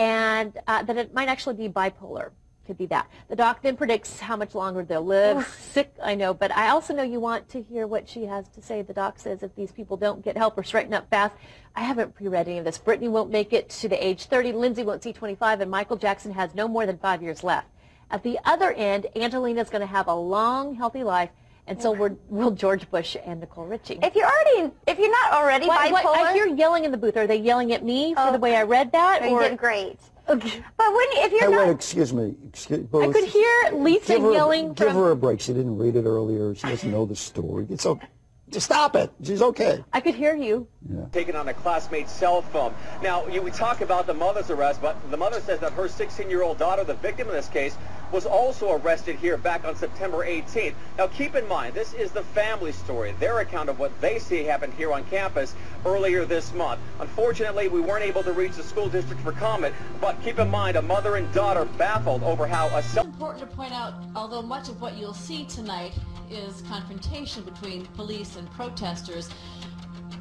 and that it might actually be bipolar. Could be that. The doc then predicts how much longer they'll live. Sick, I know, but I also know you want to hear what she has to say. The doc says if these people don't get help or straighten up fast, I haven't pre-read any of this. Brittany won't make it to the age 30, Lindsay won't see 25, and Michael Jackson has no more than 5 years left. At the other end, Angelina's going to have a long, healthy life, and so will George Bush and Nicole Richie. If you're not already bipolar, I hear yelling in the booth. Are they yelling at me for the way I read that? You did great. Okay. But if you're not... Wait, excuse me. I could hear Lisa yelling Give her a break. She didn't read it earlier. She doesn't know the story. It's okay. Just stop it. She's okay. I could hear you. Yeah. Taken on a classmate's cell phone. Now, we talk about the mother's arrest, but the mother says that her 16-year-old daughter, the victim in this case, was also arrested here back on September 18th. Now, keep in mind, this is the family story, their account of what they see happened here on campus earlier this month. Unfortunately, we weren't able to reach the school district for comment, but keep in mind, a mother and daughter baffled over how a It's important to point out, although much of what you'll see tonight is confrontation between police and protesters,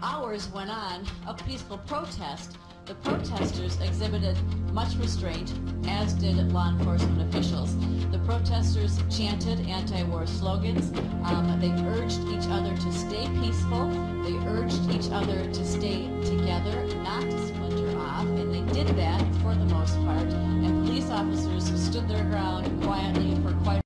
hours went on of peaceful protest. The protesters exhibited much restraint, as did law enforcement officials. The protesters chanted anti-war slogans. They urged each other to stay peaceful. They urged each other to stay together, not to splinter off, and they did that for the most part. And police officers stood their ground quietly for quite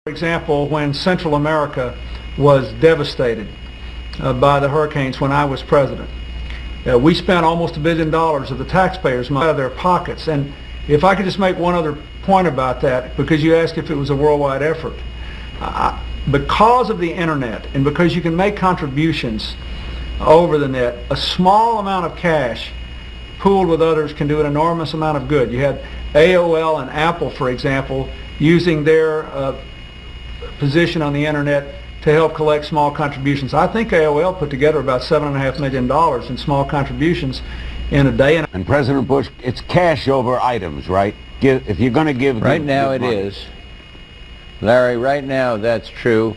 For example, when Central America was devastated by the hurricanes when I was president, we spent almost $1 billion of the taxpayers' money out of their pockets. And if I could just make one other point about that, because you asked if it was a worldwide effort. Because of the internet and because you can make contributions over the net, a small amount of cash pooled with others can do an enormous amount of good. You had AOL and Apple, for example, using their position on the internet to help collect small contributions. I think AOL put together about $7.5 million in small contributions in a day. And President Bush, it's cash over items, right? If you're going to give... Right now it is. Larry, right now that's true.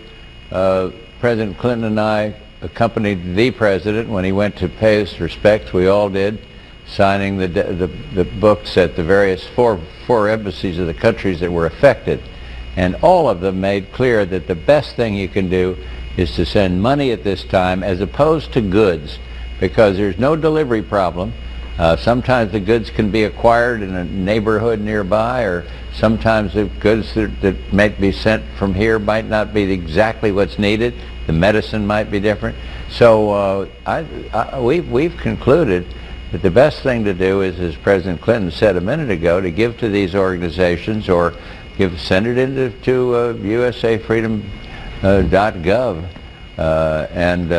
President Clinton and I accompanied the President when he went to pay his respects. We all did, signing the books at the various four embassies of the countries that were affected. And all of them made clear that the best thing you can do is to send money at this time as opposed to goods, because there's no delivery problem. Sometimes the goods can be acquired in a neighborhood nearby, or sometimes the goods that might be sent from here might not be exactly what's needed. The medicine might be different. So we've concluded that the best thing to do is, as President Clinton said a minute ago, to give to these organizations or send it into USAFreedom.gov and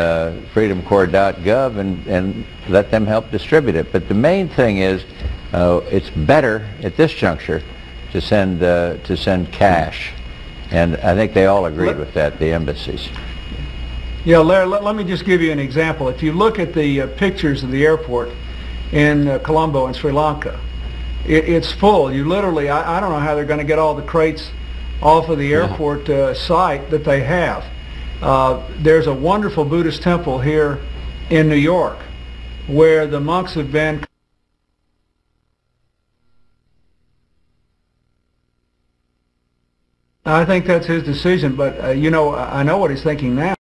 freedomcorps.gov and let them help distribute it. But the main thing is it's better at this juncture to send cash, and I think they all agreed with that, the embassies. Yeah, Larry, let me just give you an example. If you look at the pictures of the airport in Colombo in Sri Lanka, it's full. You literally, I don't know how they're going to get all the crates off of the airport site that they have. There's a wonderful Buddhist temple here in New York where the monks have been. I think that's his decision, but you know, I know what he's thinking now.